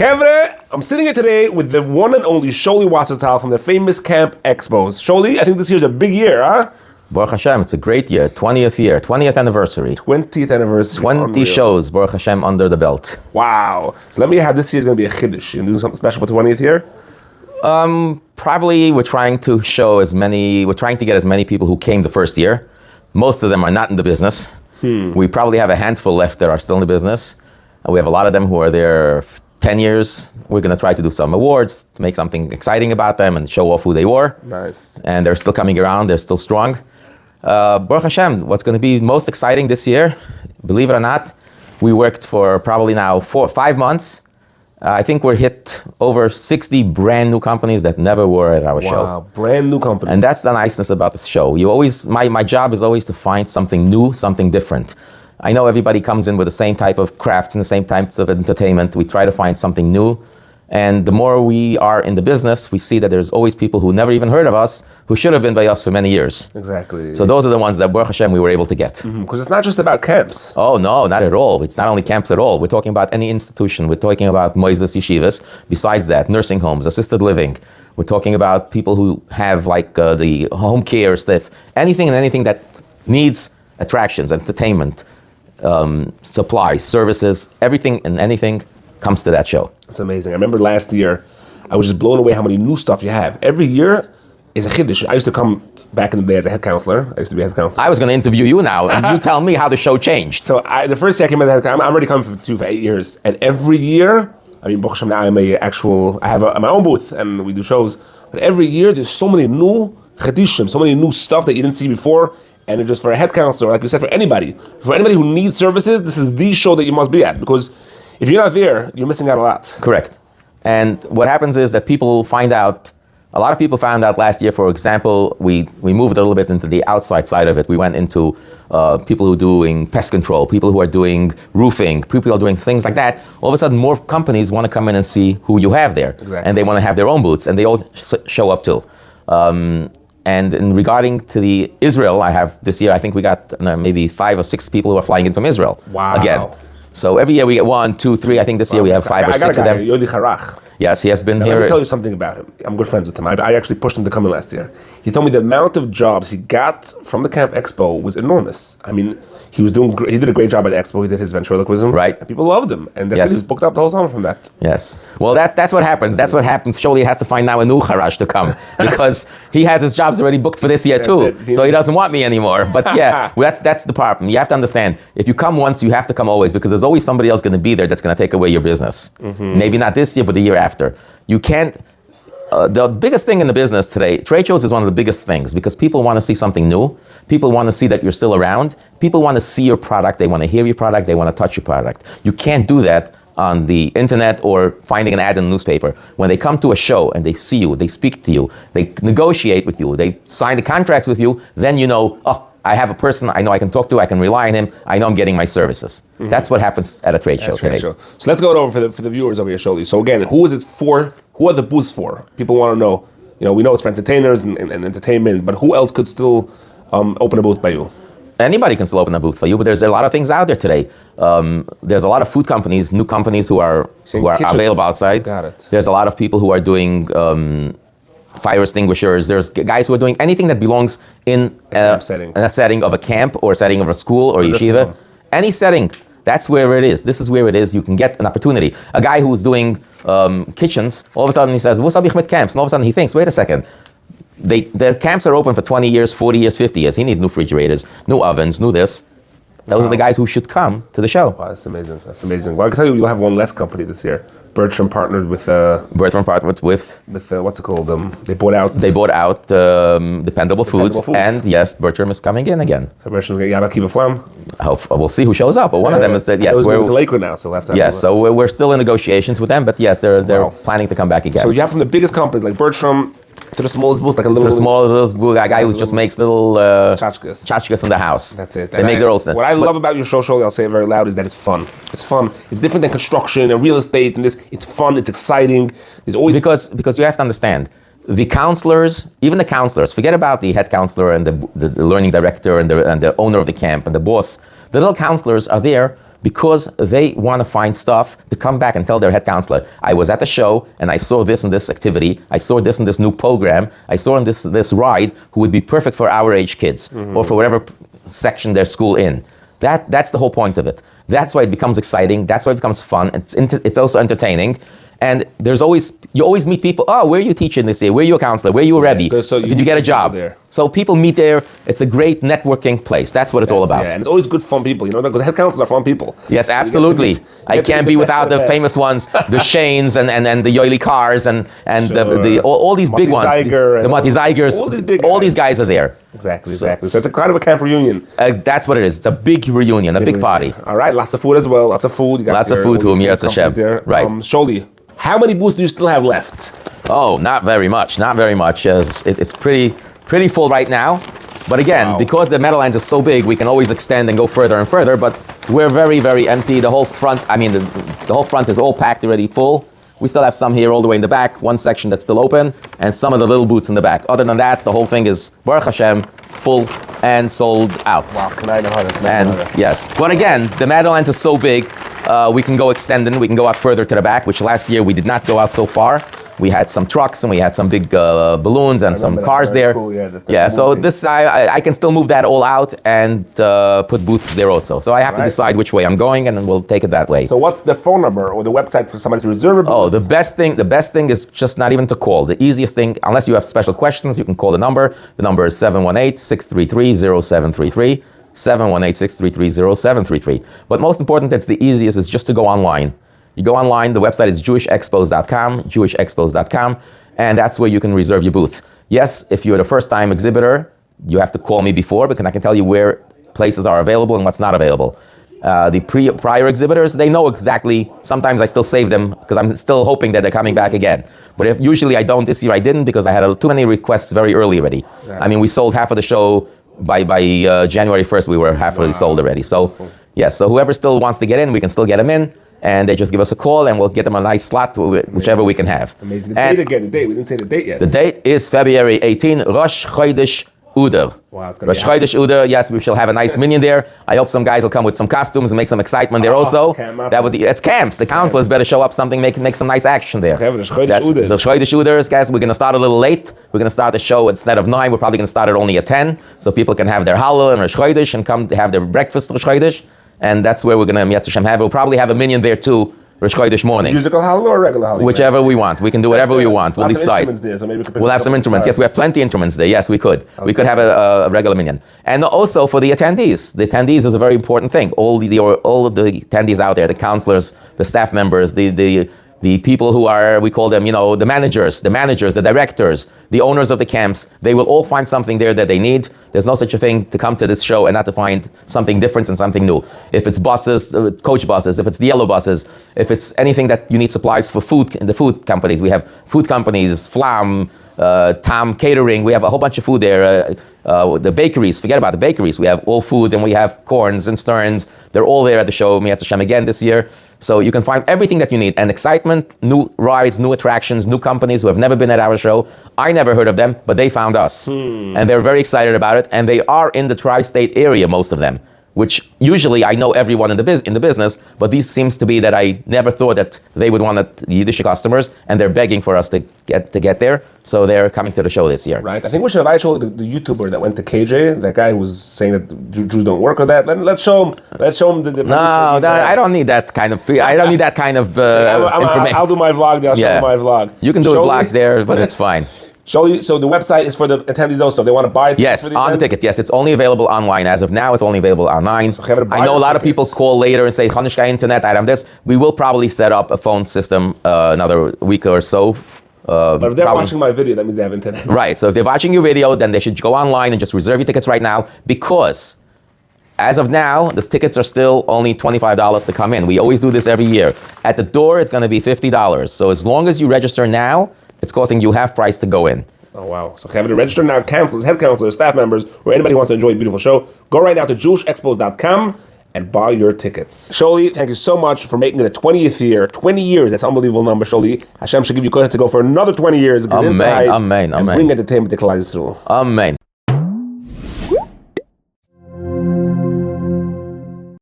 Chevre, I'm sitting here today with the one and only Shauli from the famous Camp Expos. Shauli, I think this year's a big year, huh? Baruch Hashem, it's a great year, 20th anniversary. 20th anniversary. 20 Unreal. shows, Baruch Hashem, under the belt. Wow. So let me have this year's going to be a yiddish. You do something special for the 20th year? Probably we're trying to get as many people who came the first year. Most of them are not in the business. We probably have a handful left that are still in the business. We have a lot of them who are there 10 years. We're going to try to do some awards to make something exciting about them and show off who they were. Nice. And they're still coming around. They're still strong. Baruch Hashem, what's going to be most exciting this year, believe it or not, we worked for probably now 5 months. I think we're hit over 60 brand new companies that never were at our show. Wow, brand new companies. And that's the niceness about this show. My job is always to find something new, something different. I know everybody comes in with the same type of crafts and the same types of entertainment. We try to find something new. And the more we are in the business, we see that there's always people who never even heard of us, who should have been by us for many years. Exactly. So those are the ones that, Baruch Hashem, we were able to get. Because it's not just about camps. Oh, no, not at all. It's not only camps at all. We're talking about any institution. We're talking about Moises Yeshivas. Besides that, nursing homes, assisted living. We're talking about people who have the home care stuff. Anything that needs attractions, entertainment, supplies, services, everything and anything comes to that show. It's amazing. I remember last year, I was just blown away how many new stuff you have. Every year is a chiddush. I used to come back in the day as a head counselor. I used to be a head counselor. I was going to interview you now, and you tell me how the show changed. So the first year I came as a head counselor, I'm already coming for 8 years. And every year, Baruch Hashem, now I have my own booth and we do shows. But every year there's so many new chiddushim, so many new stuff that you didn't see before. And it's just for a head counselor, like you said, for anybody who needs services, this is the show that you must be at. Because if you're not there, you're missing out a lot. Correct. And what happens is that a lot of people found out last year, for example, we moved a little bit into the outside side of it. We went into people who are doing pest control, people who are doing roofing, people who are doing things like that. All of a sudden, more companies want to come in and see who you have there. Exactly. And they want to have their own booths, and they all show up too. And in regarding to the Israel, I have this year, I think we got maybe 5 or 6 people who are flying in from Israel. Wow. Again. So every year we get 1, 2, 3. I think this year we have 5 or 6 of them. Yodi Harach. Yes, he has been Now, here. let me tell you something about him. I'm good friends with him. I actually pushed him to come in last year. He told me the amount of jobs he got from the Camp Expo was enormous. He did a great job at the Expo. He did his ventriloquism. Right. And people loved him. And Yes. he was booked up the whole summer from that. Yes. Well, that's what happens. That's what happens. Shauli has to find now a new Harash to come because he has his jobs already booked for this year too. So he doesn't want me anymore. But yeah, that's the problem. You have to understand, if you come once, you have to come always because there's always somebody else going to be there that's going to take away your business. Maybe not this year, but the year after. You can't. The biggest thing in the business today, trade shows is one of the biggest things because people want to see something new. People want to see that you're still around. People want to see your product. They want to hear your product. They want to touch your product. You can't do that on the internet or finding an ad in the newspaper. When they come to a show and they see you, they speak to you, they negotiate with you, they sign the contracts with you, then you know, I have a person I know I can talk to, I can rely on him, I know I'm getting my services. That's what happens at a trade show today. So let's go over for the viewers over here, Shauli. So again, who is it for? Who are the booths for? People want to know. We know it's for entertainers and entertainment, but who else could still open a booth by you? Anybody can still open a booth for you, but there's a lot of things out there today. There's a lot of food companies, new companies who are available outside. Got it. There's a lot of people who are doing fire extinguishers. There's guys who are doing anything that belongs in a setting of a camp or a setting of a school or yeshiva. Any setting, that's where it is. This is where it is. You can get an opportunity. A guy who's doing kitchens, all of a sudden he says, "What's up with camps?" And all of a sudden he thinks, "Wait a second. Their camps are open for 20 years, 40 years, 50 years. He needs new refrigerators, new ovens, new this." Those are the guys who should come to the show. Wow, that's amazing. That's amazing. Well, I can tell you'll have one less company this year. Bertram partnered with what's it called? They bought out Dependable Foods, and yes, Bertram is coming in again. So Bertram's going to get Akiva Flam. We'll see who shows up, but one of them is that we're to Lakewood now, so we'll have to. Yes, so we're still in negotiations with them, but yes, they're planning to come back again. So you have from the biggest companies like Bertram to the smallest booth, like a little. To the smallest booth, a guy who just makes little tchotchkes in the house. That's it. They make their own stuff. What I love about your show, I'll say it very loud, is that it's fun. It's fun. It's different than construction and real estate and this. It's fun. It's exciting. There's always because you have to understand. The counselors, even the counselors, forget about the head counselor and the learning director and the owner of the camp and the boss. The little counselors are there because they want to find stuff to come back and tell their head counselor, I was at the show and I saw this and this activity, I saw this and this new program, I saw in this ride who would be perfect for our age kids or for whatever section their school in. That's the whole point of it. That's why it becomes exciting. That's why it becomes fun. It's also entertaining. And you always meet people, oh, where are you teaching this year? Where are you a counselor? Where are you a Rebbe? So Did you get a job? There. So people meet there. It's a great networking place. That's what it's all about. Yeah, and it's always good fun people, because head counselors are fun people. Yes, So absolutely. I can't be without the famous ones, the Shanes and the Yoili Cars and all these big ones. The Mati Zeigers. All these guys are there. Exactly. So it's a kind of a camp reunion. That's what it is. It's a big reunion, a big party. All right, lots of food as well. Lots of food. You got lots of food to Amirat Hashem. Right. Shauli, how many booths do you still have left? Oh, not very much. Not very much. It's pretty full right now. But again, because the Meadowlands is so big, we can always extend and go further and further. But we're very, very empty. The whole front, the whole front is all packed already full. We still have some here all the way in the back, one section that's still open, and some of the little booths in the back. Other than that, the whole thing is, Baruch Hashem, full and sold out. Wow, yes. But again, the Meadowlands is so big, we can go extending, we can go out further to the back, which last year we did not go out so far. We had some trucks and we had some big balloons and some cars there. Cool, so this I can still move that all out and put booths there also. So I have to decide which way I'm going, and then we'll take it that way. So what's the phone number or the website for somebody to reserve a booth? Oh, the best thing is just not even to call. The easiest thing, unless you have special questions, you can call the number. The number is 718-633-0733. 718-633-0733. But most important, that's the easiest, is just to go online. You go online, the website is jewishexpos.com, jewishexpos.com, and that's where you can reserve your booth. Yes, if you're the first-time exhibitor, you have to call me before, because I can tell you where places are available and what's not available. The prior exhibitors, they know exactly. Sometimes I still save them, because I'm still hoping that they're coming back again. But usually I don't. This year I didn't, because I had too many requests very early already. Yeah. We sold half of the show. By January 1st, we were half already sold already. So, so whoever still wants to get in, we can still get them in. And they just give us a call, and we'll get them a nice slot, whichever we can have. Amazing. The date again, the date. We didn't say the date yet. The date is February 18, Rosh Chodesh Udar. Wow, Rosh Chodesh Udar, yes, we shall have a nice minion there. I hope some guys will come with some costumes and make some excitement there also. It's camps. The counselors better show up something, make some nice action there. So Chodesh Udar, guys, we're going to start a little late. We're going to start the show instead of 9. We're probably going to start it only at 10, so people can have their Hallel and Rosh Chodesh and come have their breakfast Rosh Chodesh. And that's where we're going to Yetz Hashem have. We'll probably have a minion there too, Rosh Chodesh morning. Musical Hallel or regular Hallel? Whichever we want. We can do whatever we want. We'll decide. There, so we'll have some instruments. Yes, we have plenty of instruments there. Yes, we could. Okay. We could have a regular minion. And also for the attendees. The attendees is a very important thing. All of the attendees out there, the counselors, the staff members, the people who are, we call them, the managers, the directors, the owners of the camps, they will all find something there that they need. There's no such a thing to come to this show and not to find something different and something new. If it's buses, coach buses, if it's the yellow buses, if it's anything that you need supplies for food in the food companies. We have food companies, Flam, Tam Catering, we have a whole bunch of food there. The bakeries, forget about the bakeries. We have all food, and we have corns and sterns. They're all there at the show, Miyat Hashem again this year. So you can find everything that you need. And excitement, new rides, new attractions, new companies who have never been at our show. I never heard of them, but they found us. And they're very excited about it. And they are in the tri-state area, most of them, which usually I know everyone in the business, but these seems to be that I never thought that they would want Yiddish customers, and they're begging for us to get there. So they're coming to the show this year. Right. I think we should invite the YouTuber that went to KJ, that guy who was saying that Jews don't work or that. Let's show him. The no, I don't need that kind of. I don't need that kind of information. I'll do my vlog there. I'll show my vlog. You can do vlogs there, but it's fine. Shauli, so the website is for the attendees also. They want to buy tickets. Yes, on the tickets. Yes, it's only available online. As of now, it's only available online. So I know a lot of people call later and say, Chanishka internet, I have this. We will probably set up a phone system another week or so. But if they're watching my video, that means they have internet. Right, so if they're watching your video, then they should go online and just reserve your tickets right now, because as of now, the tickets are still only $25 to come in. We always do this every year. At the door, it's going to be $50. So as long as you register now, it's costing you half price to go in. Oh, wow. So have to register now, counselors, head counselors, staff members, or anybody who wants to enjoy a beautiful show. Go right now to jewishexpos.com and buy your tickets. Shauli, thank you so much for making it a 20th year. 20 years, that's an unbelievable number, Shauli. Hashem should give you credit to go for another 20 years. Amen, amen, and bring entertainment to Klal Yisrael. Amen.